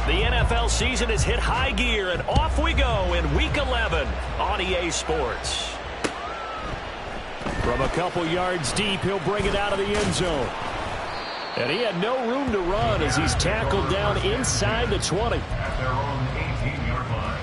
The NFL season has hit high gear, and off we go in Week 11 on EA Sports. From a couple yards deep, he'll bring it out of the end zone. And he had no room to run as he's tackled down inside the 20. At their own 18-yard line.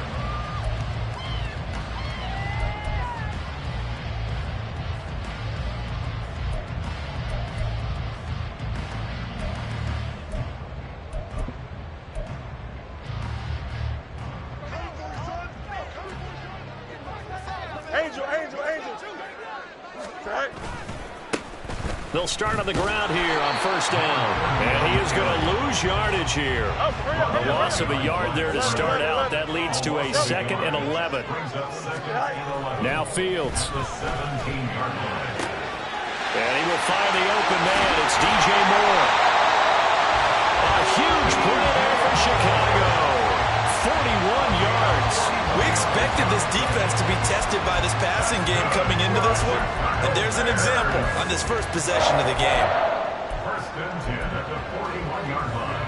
They'll start on the ground here on first down. And he is going to lose yardage here. A loss of a yard there to start out. That leads to a 2nd and 11. Now Fields. And he will find the open man. It's DJ Moore. A huge play there for Chicago. 41 yards. We expected this defense to be tested by this passing game coming into this one. And there's an example on this first possession of the game. First and 10 at the 41-yard line.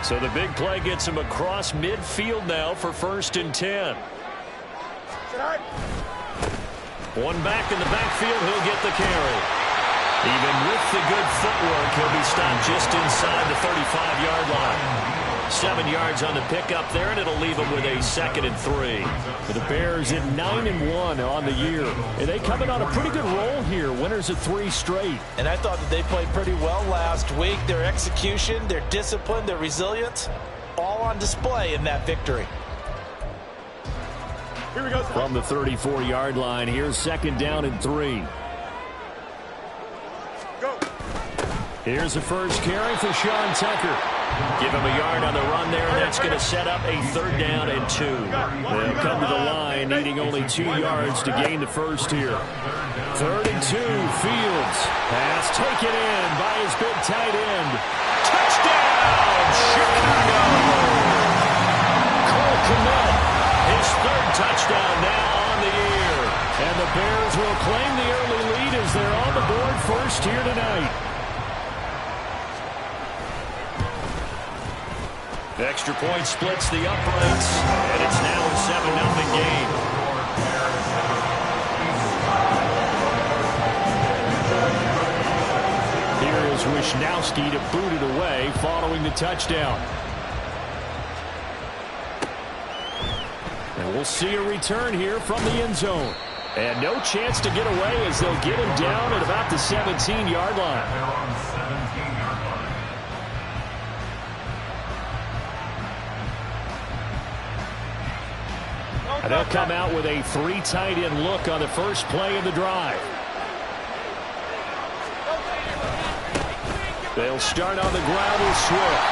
So the big play gets him across midfield now for 1st and 10. One back in the backfield, he'll get the carry. Even with the good footwork, he'll be stopped just inside the 35-yard line. 7 yards on the pickup there, and it'll leave him with a 2nd and 3. The Bears at 9-1 on the year. And they coming on a pretty good roll here. Winners of 3 straight. And I thought that they played pretty well last week. Their execution, their discipline, their resilience, all on display in that victory. Here we go. From the 34-yard line, here's 2nd down and 3. Here's the first carry for Sean Tucker. Give him a yard on the run there, and that's going to set up a 3rd down and 2. They'll come to the line, needing only 2 yards to gain the first here. 3rd and 2, Fields. Pass taken in by his big tight end. Touchdown, Chicago! Cole Kmet. His 3rd touchdown now on the year. And the Bears will claim the early lead as they're on the board first here tonight. Extra point splits the uprights, and it's now a 7-0 game. Here is Wisnowski to boot it away following the touchdown. And we'll see a return here from the end zone. And no chance to get away as they'll get him down at about the 17-yard line. And they'll come out with a 3 tight end look on the first play of the drive. They'll start on the ground with Swift.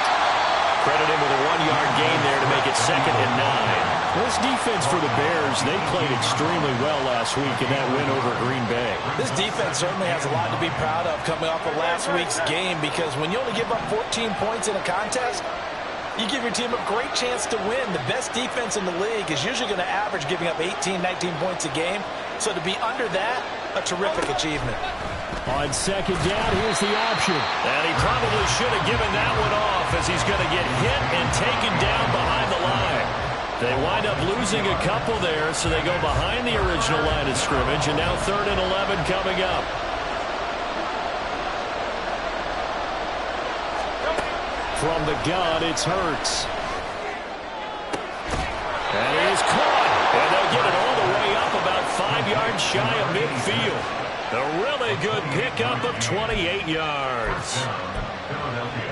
Credit him with a 1-yard gain there to make it 2nd and 9. This defense for the Bears, they played extremely well last week in that win over Green Bay. This defense certainly has a lot to be proud of coming off of last week's game, because when you only give up 14 points in a contest, you give your team a great chance to win. The best defense in the league is usually going to average giving up 18, 19 points a game. So to be under that, a terrific achievement. On 2nd down, here's the option. And he probably should have given that one off, as he's going to get hit and taken down behind the line. They wind up losing a couple there, so they go behind the original line of scrimmage, and now 3rd and 11 coming up. From the gun, it's Hurts. And he is caught. And they'll get it all the way up about 5 yards shy of midfield. A really good pickup of 28 yards.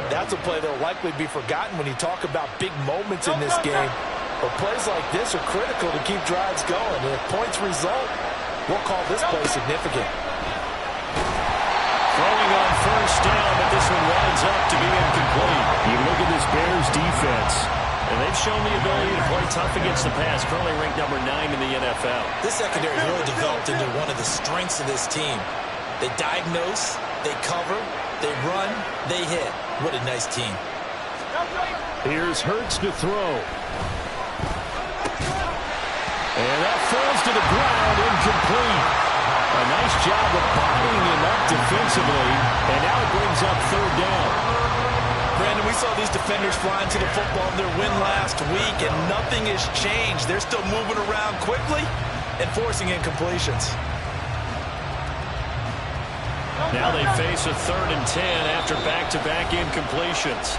That's a play that will likely be forgotten when you talk about big moments in this game. But plays like this are critical to keep drives going. And if points result, we'll call this play significant. Throwing on first down, but this one winds up to be incomplete. You look at this Bears defense, and they've shown the ability to play tough against the pass, currently ranked number 9 in the NFL. This secondary really developed into one of the strengths of this team. They diagnose, they cover, they run, they hit. What a nice team. Here's Hurts to throw. And that falls to the ground, incomplete. A nice job of bodying him up to defensively, and now it brings up third down. Brandon, we saw these defenders flying to the football in their win last week, and nothing has changed. They're still moving around quickly and forcing incompletions. Now they face a 3rd and 10 after back-to-back incompletions.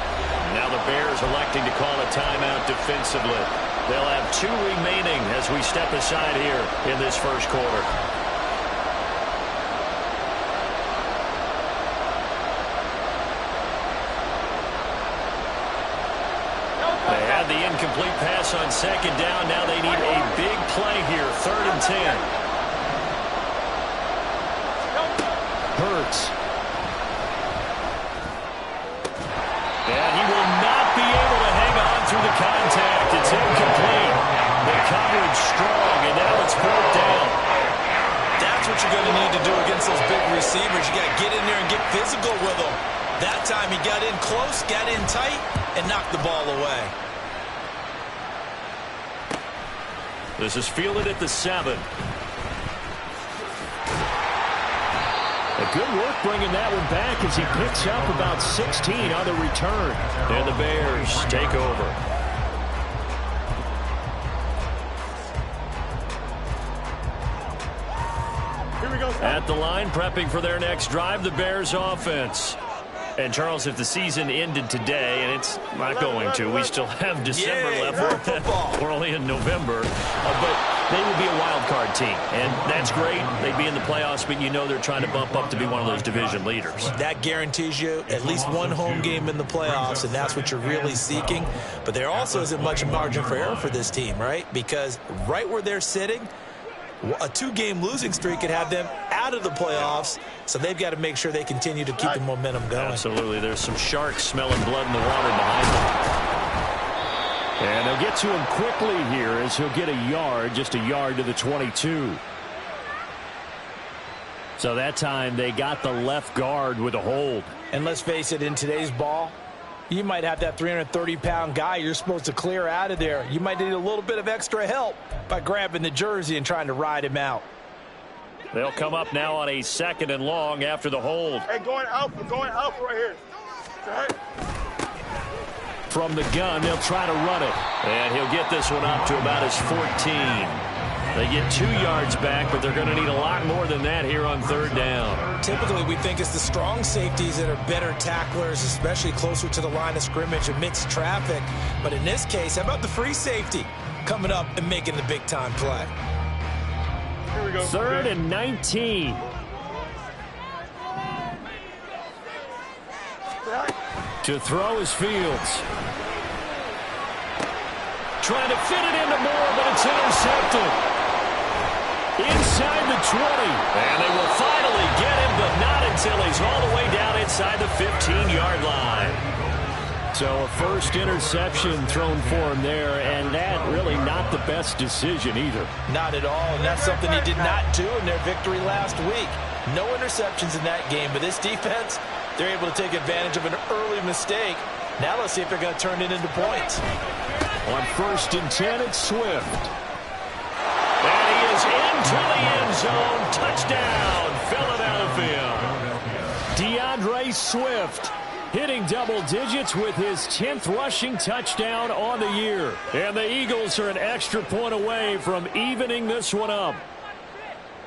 Now the Bears electing to call a timeout defensively. They'll have 2 remaining as we step aside here in this first quarter. They had the incomplete pass on 2nd down. Now they need a big play here, 3rd and 10. Hurts. And he will not be able to hang on through the contact. It's incomplete. The coverage strong, and now it's brought down. That's what you're going to need to do against those big receivers. You got to get in there and get physical with them. That time he got in close, got in tight, and knocked the ball away. This is fielded at the 7. Good work bringing that one back as he picks up about 16 on the return. And the Bears take over. Here we go. At the line, prepping for their next drive, the Bears offense. And, Charles, if the season ended today, and it's not going to, we still have December left. We're only in November. But they would be a wild card team, and that's great. They'd be in the playoffs, but you know they're trying to bump up to be one of those division leaders. That guarantees you at least one home game in the playoffs, and that's what you're really seeking. But there also isn't much margin for error for this team, right? Because right where they're sitting, a 2-game losing streak could have them out of the playoffs, so they've got to make sure they continue to keep the momentum going. Absolutely. There's some sharks smelling blood in the water behind them. And they'll get to him quickly here as he'll get a yard, just a yard to the 22. So that time they got the left guard with a hold. And let's face it, in today's ball, you might have that 330-pound guy you're supposed to clear out of there. You might need a little bit of extra help by grabbing the jersey and trying to ride him out. They'll come up now on a 2nd and long after the hold. Hey, going out right here. Right. From the gun, they'll try to run it. And he'll get this one up to about his 14. They get 2 yards back, but they're going to need a lot more than that here on 3rd down. Typically, we think it's the strong safeties that are better tacklers, especially closer to the line of scrimmage amidst traffic. But in this case, how about the free safety coming up and making the big-time play? Here we go. 3rd and 19. To throw is Fields. Trying to fit it into Moore, but it's intercepted. Inside the 20. And they will finally get him, but not until he's all the way down inside the 15-yard line. So a first interception thrown for him there, and that really not the best decision either. Not at all, and that's something he did not do in their victory last week. No interceptions in that game, but this defense, they're able to take advantage of an early mistake. Now let's see if they're going to turn it into points. On 1st and 10, it's Swift. And he is into the end zone. Touchdown, Philadelphia. DeAndre Swift hitting double digits with his 10th rushing touchdown on the year. And the Eagles are an extra point away from evening this one up.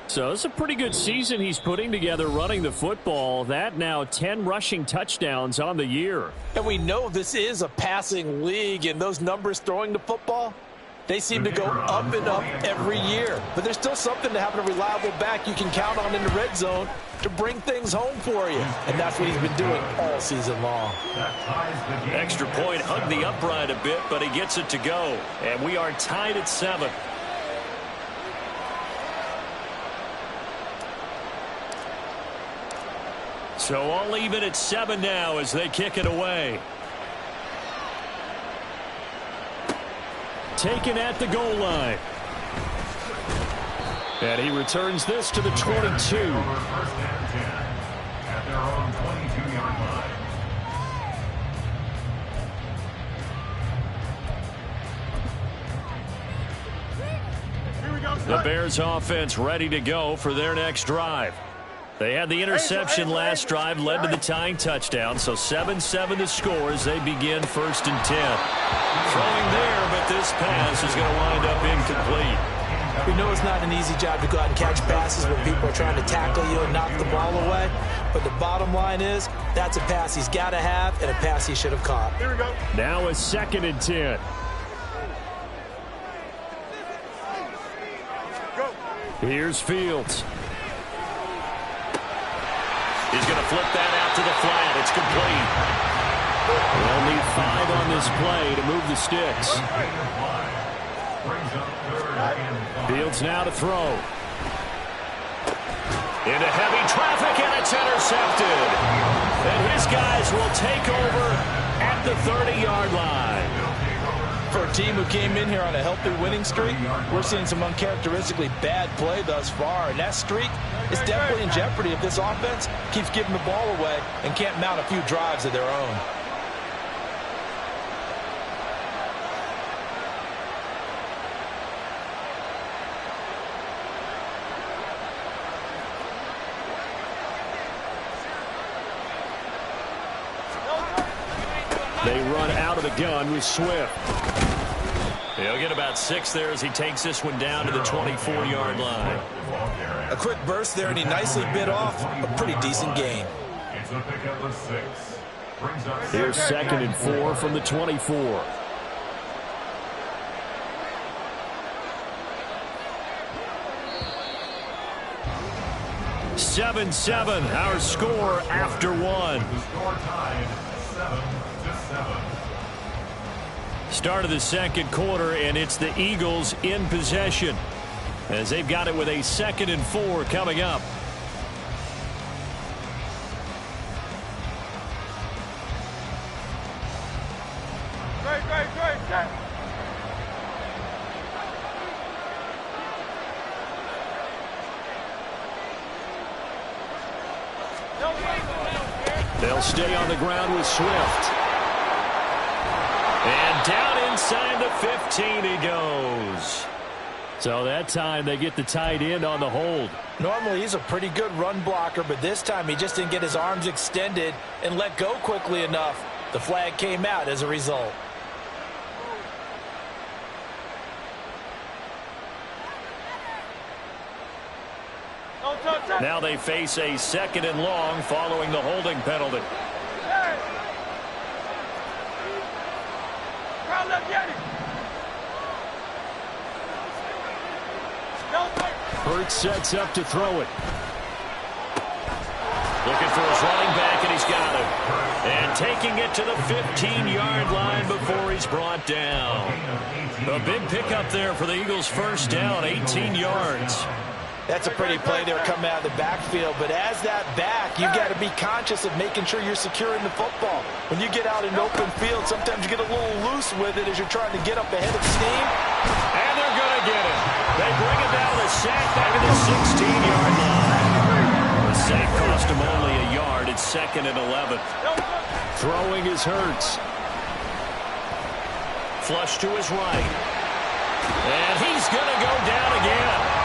So it's a pretty good season he's putting together running the football. That now 10 rushing touchdowns on the year. And we know this is a passing league, and those numbers throwing the football, they seem to go up and up every year. But there's still something to having a reliable back you can count on in the red zone to bring things home for you. And that's what he's been doing all season long. Extra point, hugged the upright a bit, but he gets it to go. And we are tied at 7. So all even at 7 now as they kick it away. Taken at the goal line. And he returns this to the 22. At their own 22-yard line. The Bears offense ready to go for their next drive. They had the interception last drive, led to the tying touchdown. So 7-7 the score as they begin 1st and 10. Throwing there, but this pass is going to wind up incomplete. We know it's not an easy job to go out and catch passes when people are trying to tackle you and knock the ball away. But the bottom line is, that's a pass he's got to have and a pass he should have caught. Here we go. Now a 2nd and 10. Go. Here's Fields. He's going to flip that out to the flat. It's complete. They'll need 5 on this play to move the sticks. Fields now to throw. Into heavy traffic, and it's intercepted. And his guys will take over at the 30-yard line. For a team who came in here on a healthy winning streak, we're seeing some uncharacteristically bad play thus far. And that streak is definitely in jeopardy if this offense keeps giving the ball away and can't mount a few drives of their own. They run out of the gun with Swift. He'll get about 6 there as he takes this one down to the 24-yard line. A quick burst there, and he nicely bit off a pretty decent gain. Here's 2nd and 4 from the 24. Seven, our score after 1. Start of the 2nd quarter, and it's the Eagles in possession as they've got it with a 2nd and 4 coming up. Great. They'll stay on the ground with Swift. And down inside the 15 he goes. So that time they get the tight end on the hold. Normally he's a pretty good run blocker, but this time he just didn't get his arms extended and let go quickly enough. The flag came out as a result. Now they face a 2nd and long following the holding penalty. Hurts sets up to throw it. Looking for his running back, and he's got it. And taking it to the 15-yard line before he's brought down. A big pickup there for the Eagles' 1st down, 18 yards. That's a pretty play there coming out of the backfield, but as that back, you've got to be conscious of making sure you're securing the football. When you get out in open field, sometimes you get a little loose with it as you're trying to get up ahead of steam. And they're going to get it. They bring it down the sack back to the 16-yard line. The sack cost him only a yard. It's 2nd and 11. Throwing is Hurts. Flush to his right. And he's going to go down again.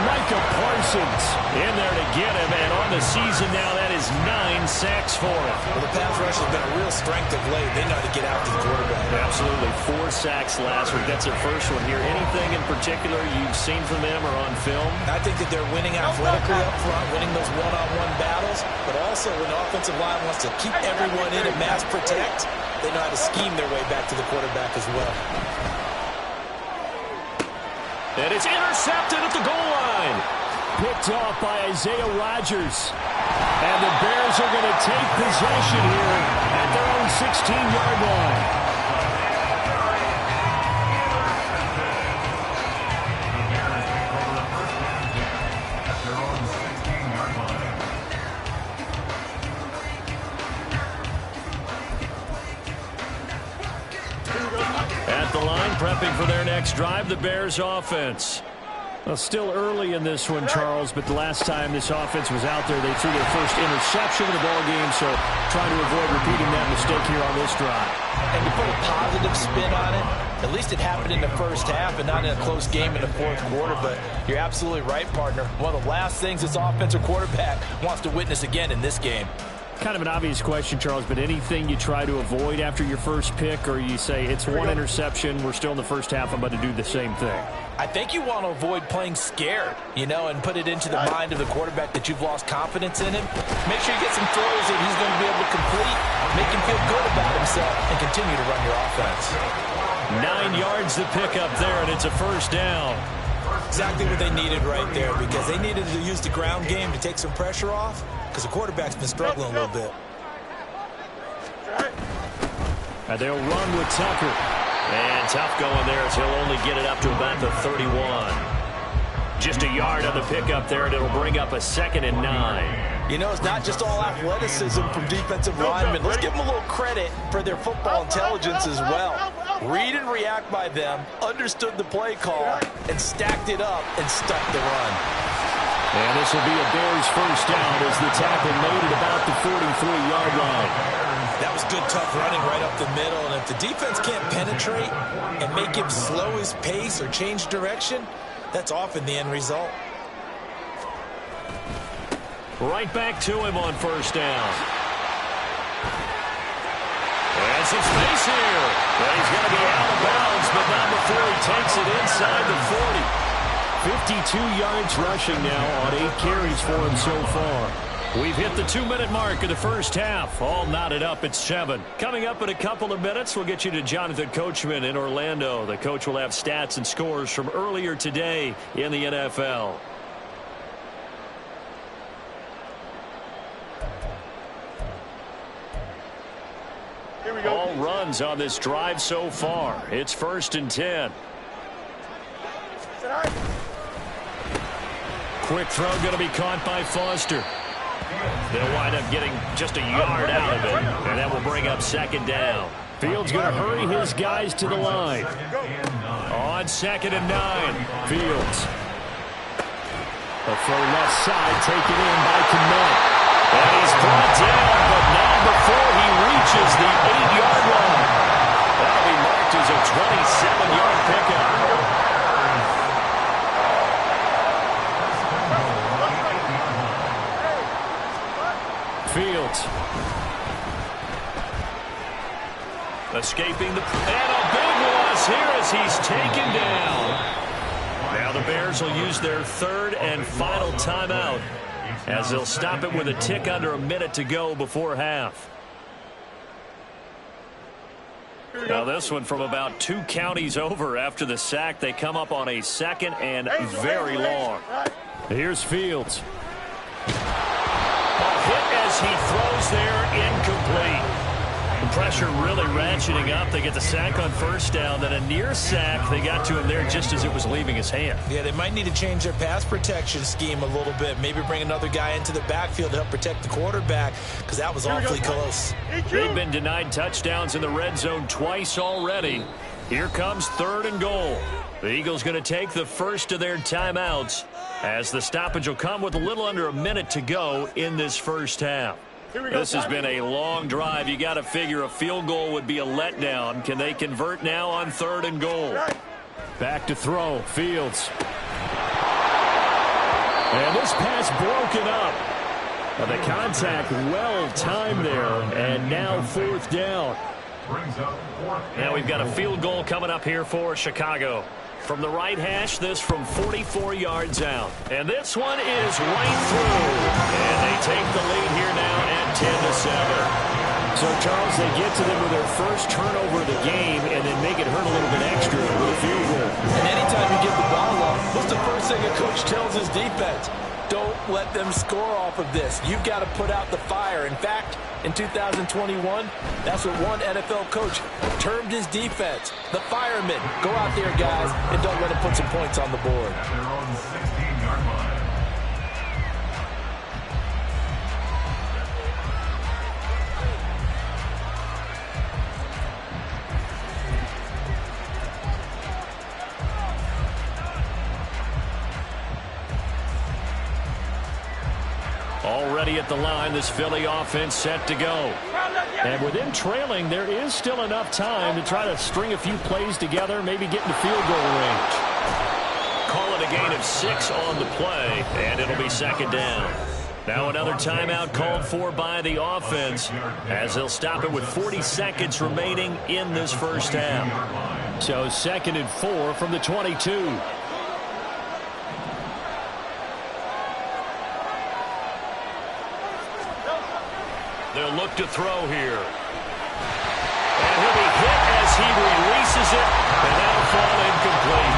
Micah Parsons in there to get him, and on the season now, that is 9 sacks for him. Well, the pass rush has been a real strength of late. They know how to get after the quarterback. Absolutely. 4 sacks last week. That's their first one here. Anything in particular you've seen from them or on film? I think that they're winning athletically up front, winning those one-on-one battles, but also when the offensive line wants to keep everyone in and mass protect, they know how to scheme their way back to the quarterback as well. And it's intercepted at the goal line. Picked off by Isaiah Rodgers. And the Bears are going to take possession here at their own 16-yard line. At the line, prepping for their next drive, the Bears offense. Well, still early in this one, Charles, but the last time this offense was out there, they threw their first interception of the ball game, so trying to avoid repeating that mistake here on this drive. And to put a positive spin on it, at least it happened in the first half and not in a close game in the fourth quarter, but you're absolutely right, partner. One of the last things this offensive quarterback wants to witness again in this game. Kind of an obvious question, Charles, but anything you try to avoid after your first pick, or you say it's one interception, we're still in the first half, I'm about to do the same thing? I think you want to avoid playing scared, and put it into the mind of the quarterback that you've lost confidence in him. Make sure you get some throws that he's going to be able to complete, make him feel good about himself, and continue to run your offense. 9 yards to pick up there, and it's a first down. Exactly what they needed right there, because they needed to use the ground game to take some pressure off, because the quarterback's been struggling a little bit. And they'll run with Tucker. And tough going there as he'll only get it up to about the 31. Just a yard on the pickup there, and it'll bring up a 2nd and 9. It's not just all athleticism from defensive linemen. Let's give them a little credit for their football intelligence as well. Read and react by them, understood the play call, and stacked it up and stuck the run. And this will be a Bears first down as the tackle made at about the 43-yard line. That was good, tough running right up the middle. And if the defense can't penetrate and make him slow his pace or change direction, that's often the end result. Right back to him on first down. And some space here. Well, he's going to be out of bounds, but not before he takes it inside the 40. 52 yards rushing now on 8 carries for him so far. We've hit the 2-minute mark of the first half. All knotted up at 7. Coming up in a couple of minutes, we'll get you to Jonathan Coachman in Orlando. The coach will have stats and scores from earlier today in the NFL. Here we go. All runs on this drive so far. It's 1st and 10. Quick throw going to be caught by Foster. They'll wind up getting just a yard out of it, and that will bring up 2nd down. Fields going to hurry his guys to the line. On 2nd and 9, Fields. A throw left side taken in by Kmet. And he's brought down, but not before he reaches the 8-yard line. That'll be marked as a 27-yard pickup. Fields. Escaping the... And a big loss here as he's taken down. Now the Bears will use their 3rd and final timeout as they'll stop it with a tick under a minute to go before half. Now this one from about 2 counties over after the sack. They come up on a 2nd and very long. Here's Fields. Hit as he throws there, incomplete. The pressure really ratcheting up. They get the sack on first down, then a near sack. They got to him there just as it was leaving his hand. Yeah, they might need to change their pass protection scheme a little bit. Maybe bring another guy into the backfield to help protect the quarterback, because that was awfully close. They've been denied touchdowns in the red zone twice already. Here comes 3rd and goal. The Eagles going to take the first of their timeouts as the stoppage will come with a little under a minute to go in this first half. This has been a long drive. You got to figure a field goal would be a letdown. Can they convert now on 3rd and goal? Back to throw. Fields. And this pass broken up. The contact well timed there. And now 4th down. Now we've got a field goal coming up here for Chicago. From the right hash, this from 44 yards out. And this one is right through. And they take the lead here now at 10-7. So, Charles, they get to them with their first turnover of the game and then make it hurt a little bit extra with a field goal. And anytime you give the ball up, what's the first thing a coach tells his defense? Don't let them score off of this. You've got to put out the fire. In fact, in 2021, that's what one NFL coach termed his defense. The firemen. Go out there, guys, and don't let them put some points on the board. the line. This Philly offense set to go. And with them trailing, there is still enough time to try to string a few plays together, maybe get into field goal range. Call it a gain of 6 on the play, and it'll be second down. Now another timeout called for by the offense as they'll stop it with 40 seconds remaining in this first half. So 2nd and 4 from the 22. They'll look to throw here. And he'll be hit as he releases it, and that'll fall incomplete.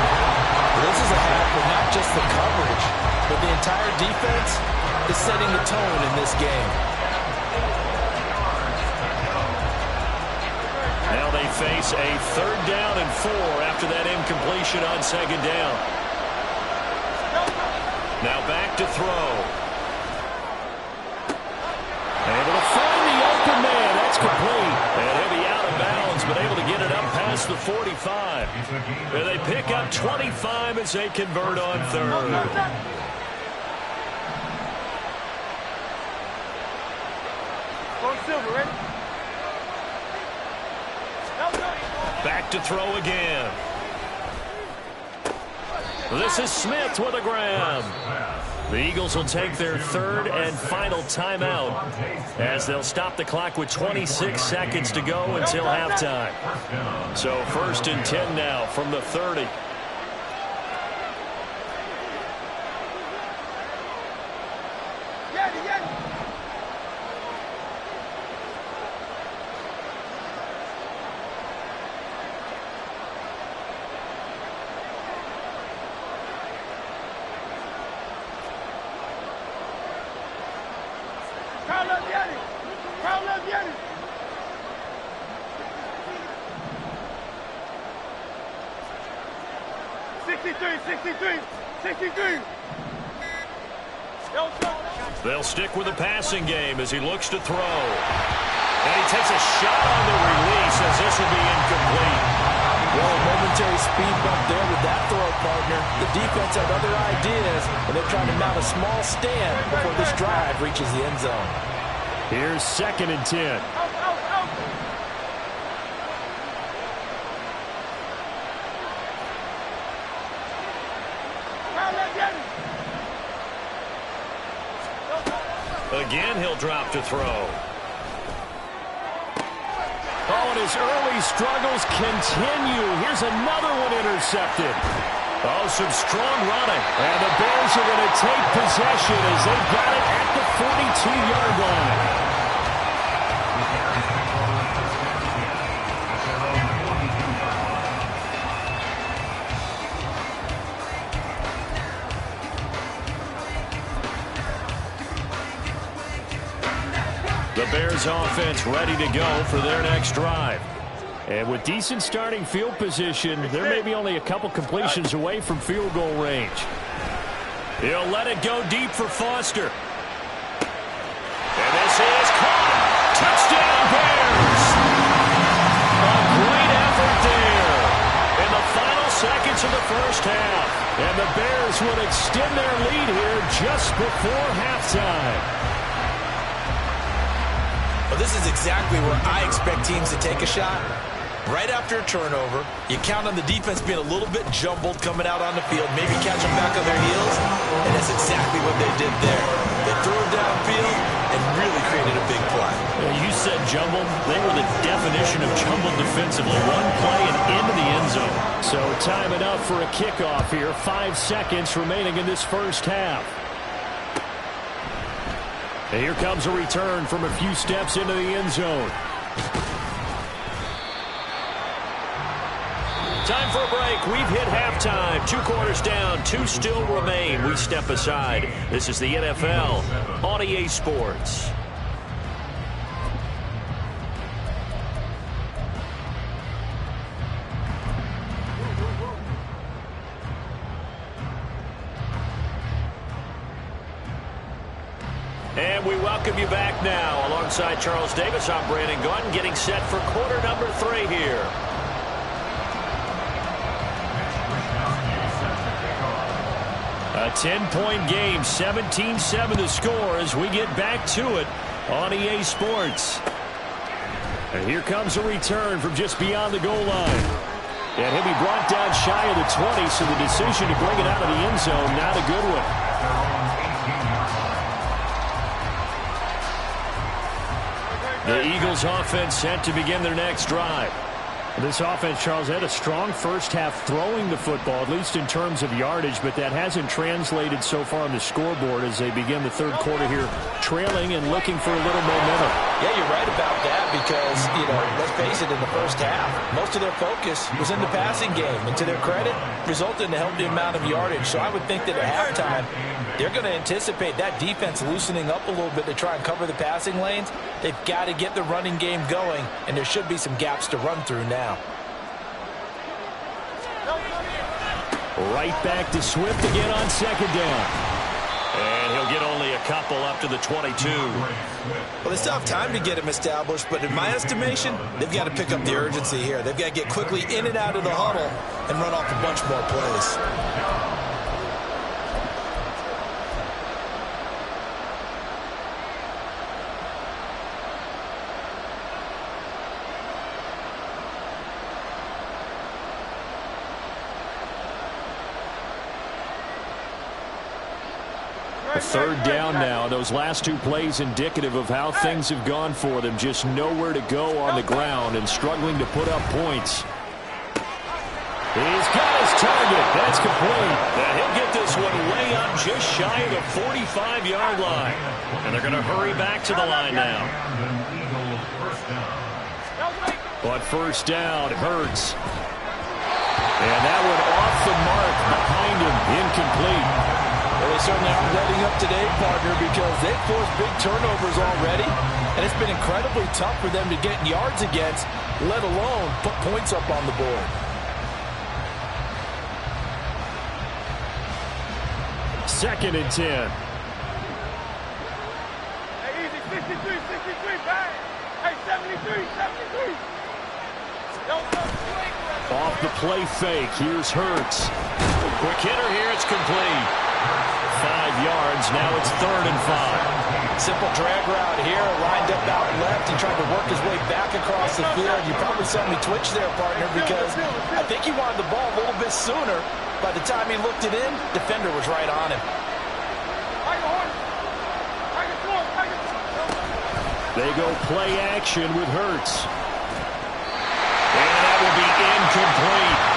This is a half where not just the coverage, but the entire defense is setting the tone in this game. Now they face a 3rd down and 4 after that incompletion on 2nd down. Now back to throw. Able to find the open man. That's complete. And he'll be out of bounds, but able to get it up past the 45. And they pick up 25 as they convert on 3rd. Back to throw again. This is Smith with a grab. The Eagles will take their 3rd and final timeout as they'll stop the clock with 26 seconds to go until halftime. So 1st and 10 now from the 30. They'll stick with the passing game as he looks to throw. And he takes a shot on the release as this will be incomplete. Well, a momentary speed bump there with that throw, partner. The defense had other ideas, and they're trying to mount a small stand before this drive reaches the end zone. Here's 2nd and 10. Again, he'll drop to throw. Oh, and his early struggles continue. Here's another one intercepted. Oh, some strong running. And the Bears are going to take possession as they've got it at the 42-yard line. The Bears offense ready to go for their next drive. And with decent starting field position, they're maybe only a couple completions away from field goal range. He'll let it go deep for Foster. And this is caught. Touchdown Bears. A great effort there in the final seconds of the first half. And the Bears will extend their lead here just before halftime. Well, this is exactly where I expect teams to take a shot. Right after a turnover, you count on the defense being a little bit jumbled coming out on the field, maybe catch them back on their heels, and that's exactly what they did there. They threw it downfield and really created a big play. You said jumbled. They were the definition of jumbled defensively. One play and into the end zone. So time enough for a kickoff here. 5 seconds remaining in this first half. And here comes a return from a few steps into the end zone. Time for a break. We've hit halftime. 2 quarters down. 2 still remain. We step aside. This is the NFL on EA Sports. And we welcome you back now. Alongside Charles Davis, I'm Brandon Gaudin, getting set for quarter number 3 here. A 10-point game, 17-7 to score as we get back to it on EA Sports. And here comes a return from just beyond the goal line. And he'll be brought down shy of the 20, so the decision to bring it out of the end zone, not a good one. The Eagles offense set to begin their next drive. This offense, Charles, had a strong first half throwing the football, at least in terms of yardage, but that hasn't translated so far on the scoreboard as they begin the third quarter here, trailing and looking for a little momentum. Yeah, you're right about that because, let's face it, in the first half, most of their focus was in the passing game, and to their credit, resulted in a healthy amount of yardage. So I would think that at halftime, they're going to anticipate that defense loosening up a little bit to try and cover the passing lanes. They've got to get the running game going, and there should be some gaps to run through now. Right back to Swift again on second down. And he'll get only a couple up to the 22. Well, they still have time to get him established, but in my estimation, they've got to pick up the urgency here. They've got to get quickly in and out of the huddle and run off a bunch more plays. Third down now. Those last two plays indicative of how things have gone for them. Just nowhere to go on the ground and struggling to put up points. He's got his target. That's complete. And he'll get this one way up just shy of the 45-yard line. And they're going to hurry back to the line now. But first down, Hurts. And that one off the mark behind him, incomplete. Well, they certainly aren't letting up today, partner, because they've forced big turnovers already, and it's been incredibly tough for them to get yards against, let alone put points up on the board. Second and 10. Hey, easy, 63, bang. Hey, 73. Off the play fake, here's Hurts. Quick hitter here, it's complete. 5 yards, now it's 3rd and 5. Simple drag route here, lined up out left. He tried to work his way back across the field. You probably saw me twitch there, partner, because I think he wanted the ball a little bit sooner. By the time he looked it in, defender was right on him. They go play action with Hurts. And that will be incomplete.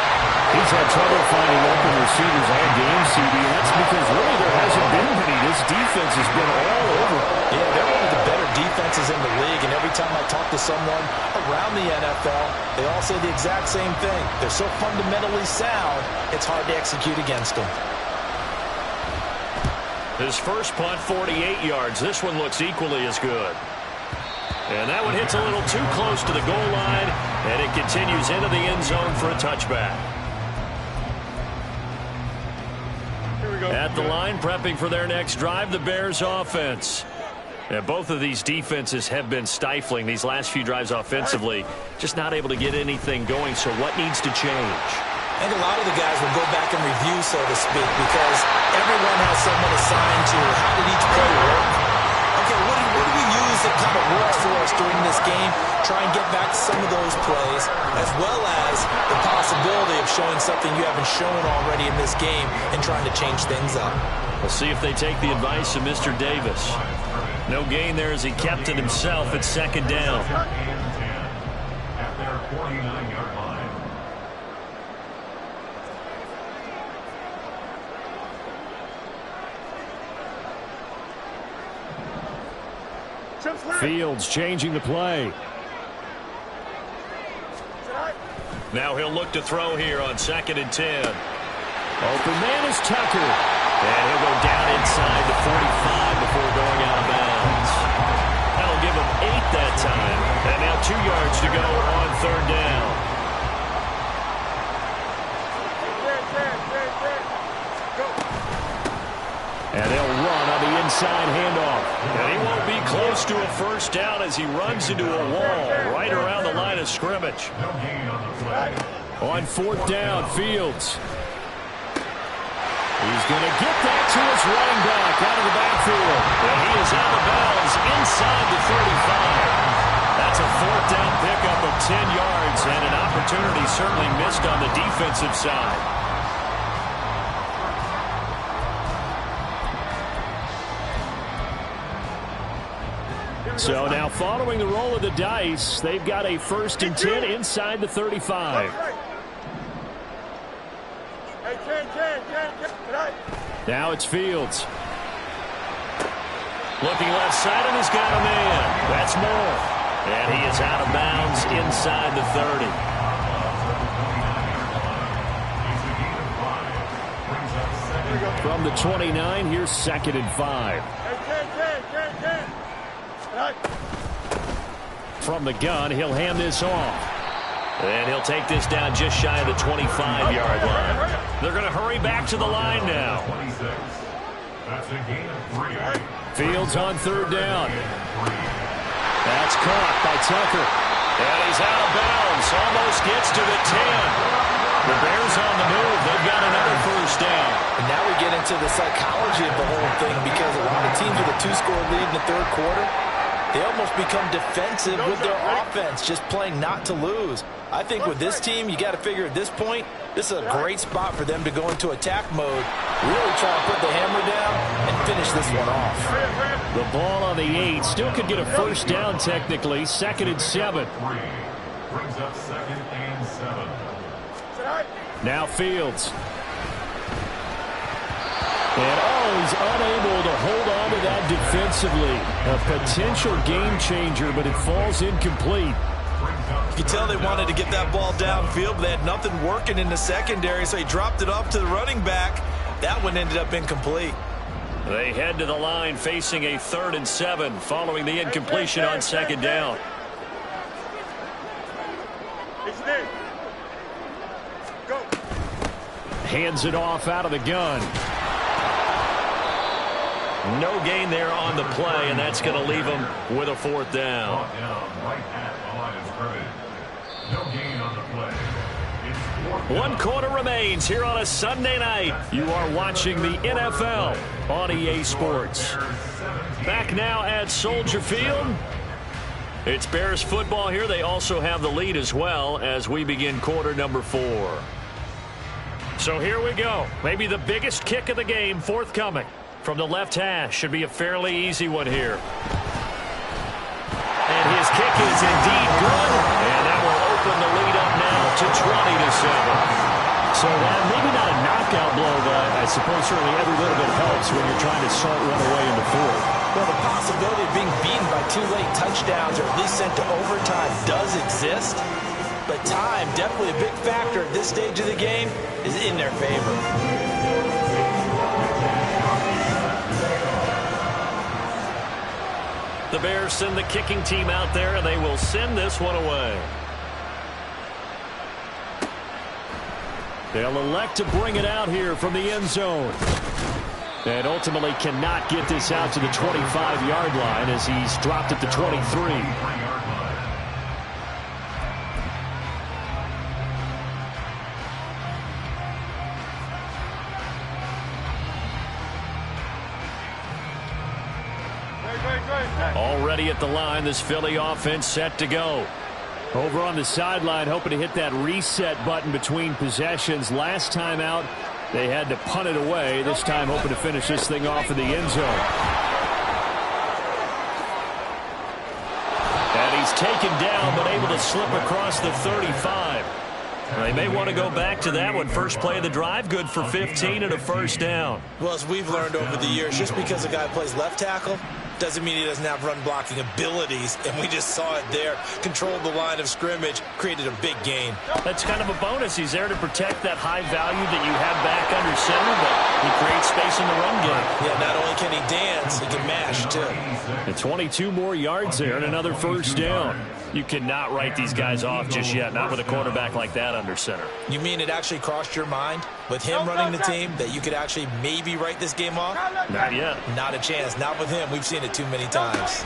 He's had trouble finding open receivers all game, CD, and that's because really there hasn't been many. This defense has been all over. Yeah, they're one of the better defenses in the league, and every time I talk to someone around the NFL, they all say the exact same thing. They're so fundamentally sound, it's hard to execute against them. His first punt, 48 yards. This one looks equally as good. And that one hits a little too close to the goal line, and it continues into the end zone for a touchback. At the line, prepping for their next drive, the Bears offense. And both of these defenses have been stifling these last few drives offensively. Just not able to get anything going, so what needs to change? I think a lot of the guys will go back and review, so to speak, because everyone has someone assigned to how did each play work. Okay, what do we use that kind of works for us during this game? Try and get back some of those plays, as well as the possibility of showing something you haven't shown already in this game and trying to change things up. We'll see if they take the advice of Mr. Davis. No gain there as he kept it himself at second down. At their 49-yard line. Fields changing the play. Now he'll look to throw here on 2nd and 10. Open man is Tucker. And he'll go down inside the 45 before going out of bounds. That'll give him 8 that time. And now 2 yards to go on 3rd down. And they'll run on the inside handoff. And he won't be close to a first down as he runs into a wall right around the line of scrimmage. No gain on the play. On 4th down, Fields. He's going to get that to his running back out of the backfield. And he is out of bounds inside the 35. That's a fourth down pickup of 10 yards and an opportunity certainly missed on the defensive side. So now following the roll of the dice, they've got a 1st and 10 inside the 35. Now it's Fields. Looking left side, and he's got a man. That's Moore. And he is out of bounds inside the 30. From the 29, here's 2nd and 5. From the gun, he'll hand this off. And he'll take this down just shy of the 25-yard line. They're going to hurry back to the line now. That's a gain of 3. Fields on 3rd down. That's caught by Tucker. And he's out of bounds. Almost gets to the 10. The Bears on the move. They've got another 1st down. And now we get into the psychology of the whole thing because a lot of teams with a 2-score lead in the 3rd quarter, they almost become defensive with their offense, just playing not to lose. I think with this team, you got to figure at this point, this is a great spot for them to go into attack mode, really try to put the hammer down and finish this one off. The ball on the 8 still could get a 1st down technically. 2nd and 7. Brings up 2nd and 7. Now Fields. And he's unable to hold on to that defensively. A potential game changer, but it falls incomplete. You can tell they wanted to get that ball downfield, but they had nothing working in the secondary, so he dropped it off to the running back. That one ended up incomplete. They head to the line facing a 3rd and 7 following the incompletion on 2nd down. Hands it off out of the gun. No gain there on the play, and that's going to leave them with a 4th down. Right at the line of scrimmage. No gain on the play. It's 4th down. 1 quarter remains here on a Sunday night. You are watching the NFL on EA Sports. Back now at Soldier Field. It's Bears football here. They also have the lead as well as we begin quarter number 4. So here we go. Maybe the biggest kick of the game forthcoming. From the left hash, should be a fairly easy one here. And his kick is indeed good. And that will open the lead up now to 20-7. So maybe not a knockout blow, but I suppose certainly every little bit helps when you're trying to start one away in the 4th. Well, the possibility of being beaten by 2 late touchdowns or at least sent to overtime does exist. But time, definitely a big factor at this stage of the game, is in their favor. The Bears send the kicking team out there, and they will send this one away. They'll elect to bring it out here from the end zone. And ultimately cannot get this out to the 25-yard line as he's dropped at the 23. Already at the line, this Philly offense set to go. Over on the sideline, hoping to hit that reset button between possessions. Last time out, they had to punt it away. This time, hoping to finish this thing off in the end zone. And he's taken down, but able to slip across the 35. They may want to go back to that one. First play of the drive, good for 15 and a 1st down. Well, as we've learned over the years, just because a guy plays left tackle doesn't mean he doesn't have run blocking abilities, and we just saw it there. Controlled the line of scrimmage, created a big gain. That's kind of a bonus. He's there to protect that high value that you have back under center, but he creates space in the run game. Yeah, not only can he dance, he can mash, too. And 22 more yards there and another 1st down. You cannot write these guys off just yet, not with a quarterback like that under center. You mean it actually crossed your mind with him running the team that you could actually maybe write this game off? Not yet. Not a chance. Not with him. We've seen it too many times.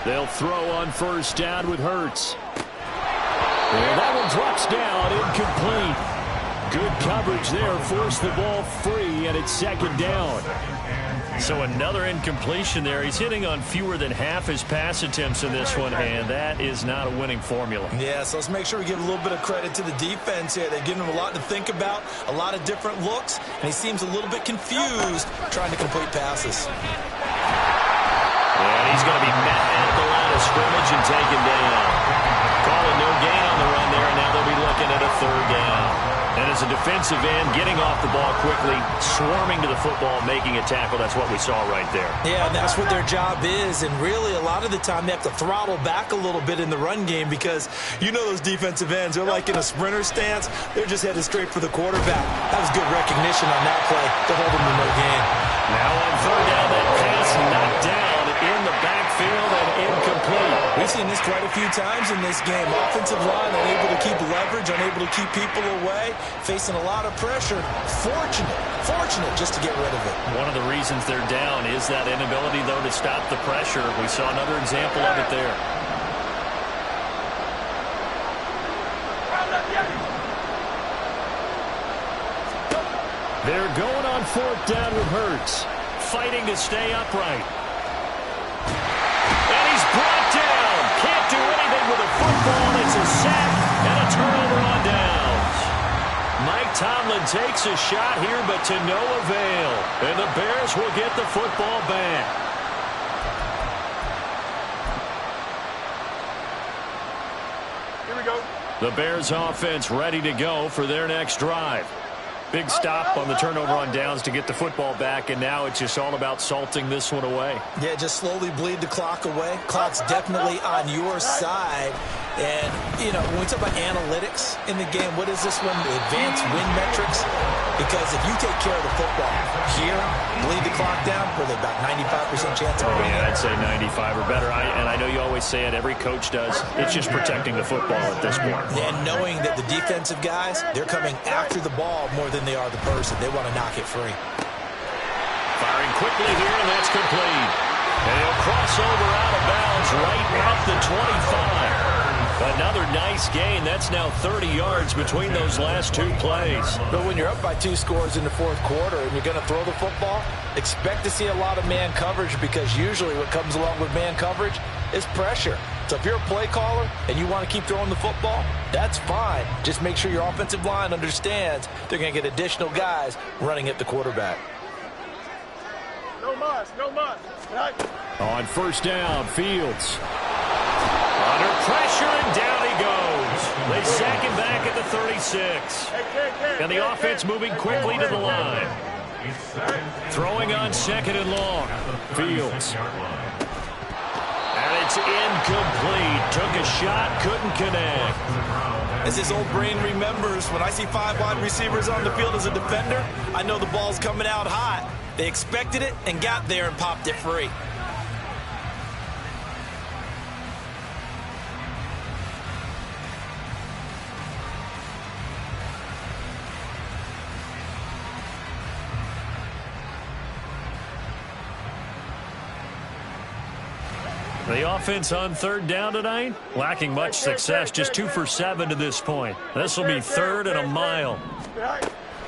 They'll throw on 1st down with Hurts. And that one drops down, incomplete. Good coverage there. Forced the ball free, and it's second down. So another incompletion there. He's hitting on fewer than half his pass attempts in this one, and that is not a winning formula. Yeah, so let's make sure we give a little bit of credit to the defense here. They've given him a lot to think about, a lot of different looks, and he seems a little bit confused trying to complete passes. And he's going to be met at the line of scrimmage and taken down. Calling no gain on the run there, and now they'll be looking at a third down. And as a defensive end, getting off the ball quickly, swarming to the football, making a tackle, that's what we saw right there. Yeah, and that's what their job is, and really a lot of the time they have to throttle back a little bit in the run game because you know those defensive ends, they're like in a sprinter stance, they're just headed straight for the quarterback. That was good recognition on that play to hold them to no gain. Now on third down, that pass knocked down in the backfield and incomplete. We've seen this quite a few times in this game. Offensive line unable to keep leverage, unable to keep people away, facing a lot of pressure. Fortunate just to get rid of it. One of the reasons they're down is that inability, though, to stop the pressure. We saw another example of it there. They're going on fourth down with Hurts. Fighting to stay upright. And he's brought down. Can't do anything with a football. It's a sack and a turnover on downs. Mike Tomlin takes a shot here, but to no avail. And the Bears will get the football back. Here we go. The Bears offense ready to go for their next drive. Big stop on the turnover on downs to get the football back, and now it's just all about salting this one away. Yeah, just slowly bleed the clock away. Clock's definitely on your side. And, you know, when we talk about analytics in the game, what is this one? The advanced win metrics? Because if you take care of the football here, bleed the clock down, with about 95% chance of winning. Yeah, I'd say 95 or better. And I know you always say it, every coach does. It's just protecting the football at this point. And knowing that the defensive guys, they're coming after the ball more than they are the person. They want to knock it free. Firing quickly here, and that's complete. And he'll cross over out of bounds right at the 25. Another nice gain. That's now 30 yards between those last two plays. But when you're up by 2 scores in the fourth quarter and you're going to throw the football, expect to see a lot of man coverage because usually what comes along with man coverage is pressure. So if you're a play caller and you want to keep throwing the football, that's fine. Just make sure your offensive line understands they're going to get additional guys running at the quarterback. No muss, no muss. Right. On first down, Fields. Under pressure, and down he goes. They sack him back at the 36. And the offense moving quickly to the line. Throwing on second and long. Fields. And it's incomplete. Took a shot, couldn't connect. As his old brain remembers, when I see 5 wide receivers on the field as a defender, I know the ball's coming out hot. They expected it and got there and popped it free. The offense on third down tonight, lacking much success, just 2 for 7 to this point. This will be third and a mile.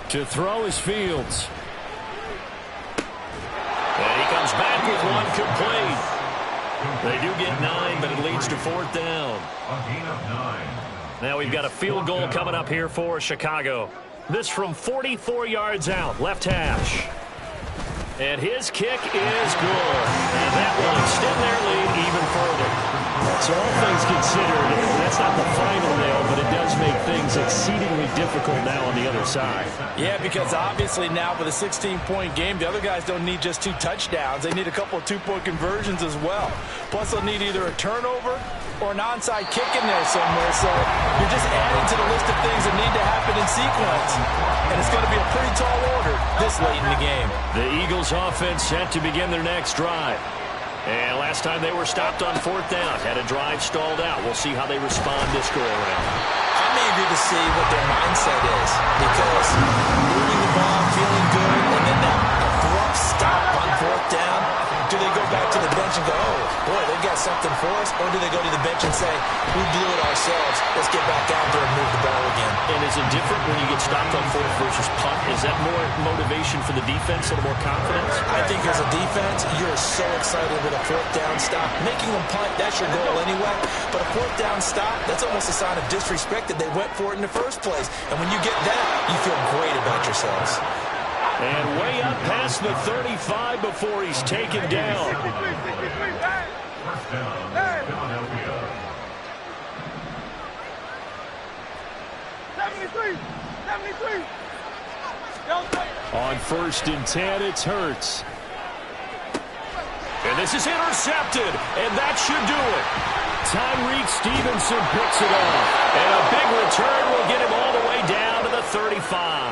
To throw is Fields. And he comes back with one complete. They do get 9, but it leads to fourth down. A gain of 9. Now we've got a field goal coming up here for Chicago. This from 44 yards out, left hash. And his kick is good. And that will extend their lead even further. So all things considered, that's not the final nail, but it does make things exceedingly difficult now on the other side. Yeah, because obviously now with a 16-point game, the other guys don't need just 2 touchdowns. They need a couple of 2-point conversions as well. Plus, they'll need either a turnover or an onside kick in there somewhere. So you're just adding to the list of things that need to happen in sequence. And it's going to be a pretty tall order this late in the game. The Eagles offense set to begin their next drive. And last time they were stopped on fourth down, had a drive stalled out. We'll see how they respond this go-around. I'm eager to see what their mindset is because moving the ball, feeling good, and then that abrupt stop on fourth down, Do they go back to the bench and go, oh, boy, they got something for us? Or do they go to the bench and say, we blew it ourselves. Let's get back out there and move the ball again. And is it different when you get stopped on fourth versus punt? Is that more motivation for the defense, a little more confidence? I think as a defense, you're so excited with a fourth down stop. Making them punt, that's your goal anyway. But a fourth down stop, that's almost a sign of disrespect that they went for it in the first place. And when you get that, you feel great about yourselves. And way up past the 35 before he's taken down. First down, Philadelphia. 73. On 1st and 10, it's Hurts. And this is intercepted, and that should do it. Tyreek Stevenson picks it off. And a big return will get him all the way down to the 35.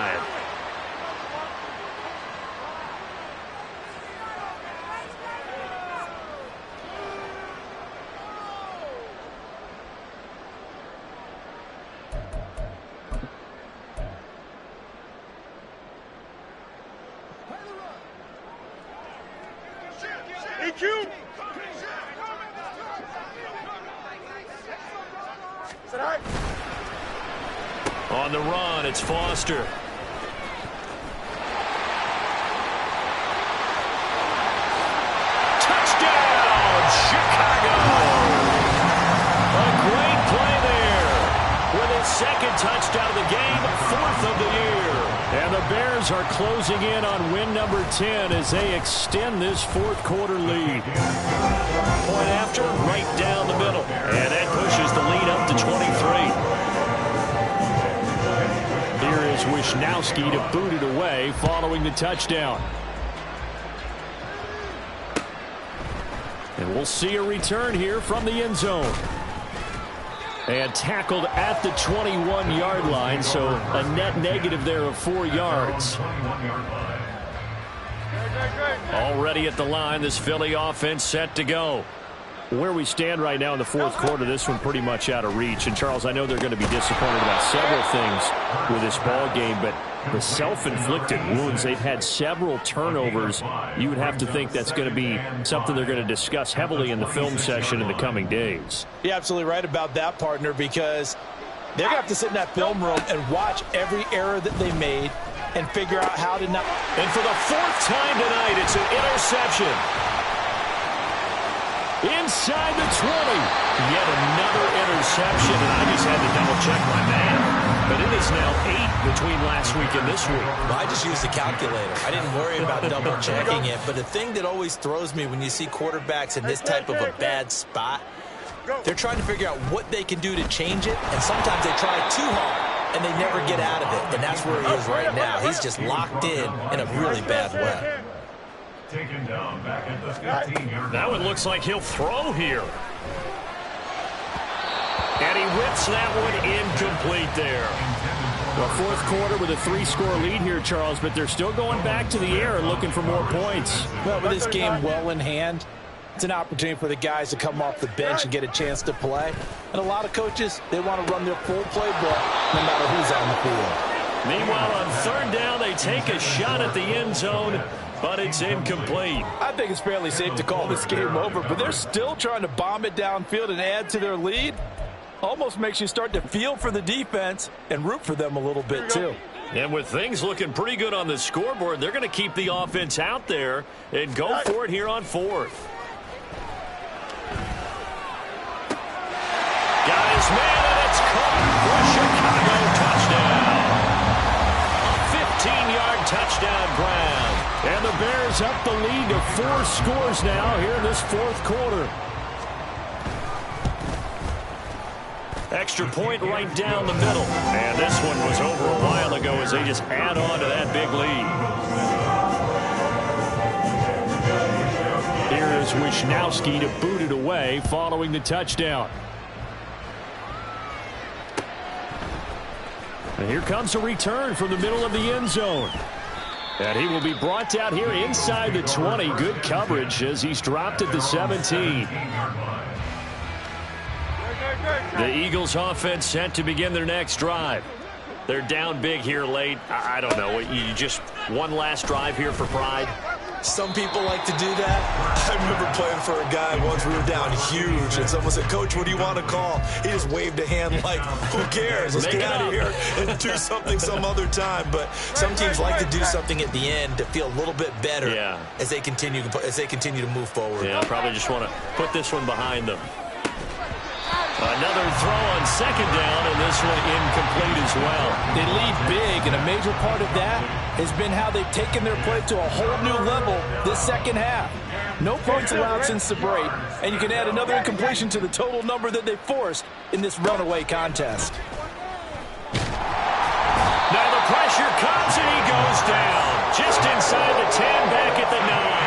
EQ. Is that all right? On the run, it's Foster. Touchdown, Chicago! A great play there. With his second touchdown of the game, 4th of the year. And the Bears are closing in on win number 10 as they extend this 4th quarter lead. Point after, right down the middle. And that pushes the lead up to 23. Here is Wisnowski to boot it away following the touchdown. And we'll see a return here from the end zone. And tackled at the 21-yard line, so a net negative there of 4 yards. Already at the line, this Philly offense set to go. Where we stand right now in the 4th quarter, this one pretty much out of reach. And, Charles, I know they're going to be disappointed about several things with this ball game, but the self-inflicted wounds, they've had several turnovers. You would have to think that's going to be something they're going to discuss heavily in the film session in the coming days. You're absolutely right about that, partner, because they're going to have to sit in that film room and watch every error that they made and figure out how to not. And for the 4th time tonight, it's an interception. Inside the 20. Yet another interception, and I just had to double-check my math. But it is now 8 between last week and this week. Well, I just used the calculator. I didn't worry about double-checking it. But the thing that always throws me when you see quarterbacks in this type of a bad spot, they're trying to figure out what they can do to change it, and sometimes they try too hard, and they never get out of it. And that's where he is right now. He's just locked in a really bad way. Taken down back at the 15-yard line. That one looks like he'll throw here. And he whips that one incomplete there. The 4th quarter with a 3-score lead here, Charles, but they're still going back to the air and looking for more points. Well, with this game well in hand, it's an opportunity for the guys to come off the bench and get a chance to play. And a lot of coaches, they want to run their full playbook no matter who's on the field. Meanwhile, on 3rd down, they take a shot at the end zone, but it's incomplete. I think it's fairly safe to call this game over, but they're still trying to bomb it downfield and add to their lead. Almost makes you start to feel for the defense and root for them a little bit, too. And with things looking pretty good on the scoreboard, they're going to keep the offense out there and go for it here on 4th. Got his man, and it's caught for a Chicago touchdown. A 15-yard touchdown grab. And the Bears up the lead to 4 scores now here in this 4th quarter. Extra point right down the middle. And this one was over a while ago as they just add on to that big lead. Here is Wisnowski to boot it away following the touchdown. And here comes a return from the middle of the end zone. And he will be brought down here inside the 20. Good coverage as he's dropped at the 17. The Eagles offense set to begin their next drive. They're down big here late. I don't know. You just one last drive here for pride. Some people like to do that. I remember playing for a guy once. We were down huge, and someone said, "Coach, what do you want to call?" He just waved a hand like, "Who cares? Let's get out of here and do something some other time." But some teams like to do something at the end to feel a little bit better as they continue to move forward. Yeah, probably just want to put this one behind them. Another throw on second down, and this one incomplete as well. They lead big, and a major part of that has been how they've taken their play to a whole new level this second half. No points allowed since the break, and you can add another incompletion to the total number that they forced in this runaway contest. Now the pressure comes, and he goes down. Just inside the 10, back at the 9.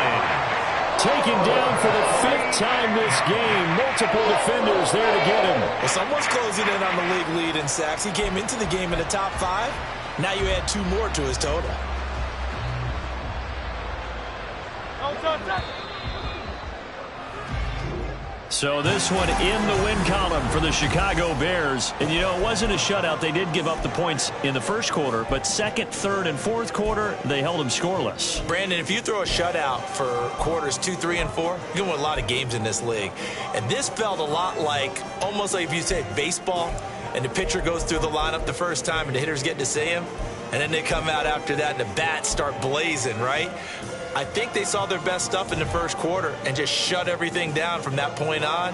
Taken down for the 5th time this game. Multiple defenders there to get him. Well, someone's closing in on the league lead in sacks. He came into the game in the top 5. Now you add 2 more to his total. So this one in the win column for the Chicago Bears. And, you know, it wasn't a shutout. They did give up the points in the first quarter, but second, third, and fourth quarter, they held them scoreless. Brandon, if you throw a shutout for quarters 2, 3, and 4, you're going to win a lot of games in this league. And this felt a lot like, almost like if you say baseball, and the pitcher goes through the lineup the first time, and the hitters get to see him, and then they come out after that, and the bats start blazing, right? I think they saw their best stuff in the first quarter and just shut everything down from that point on.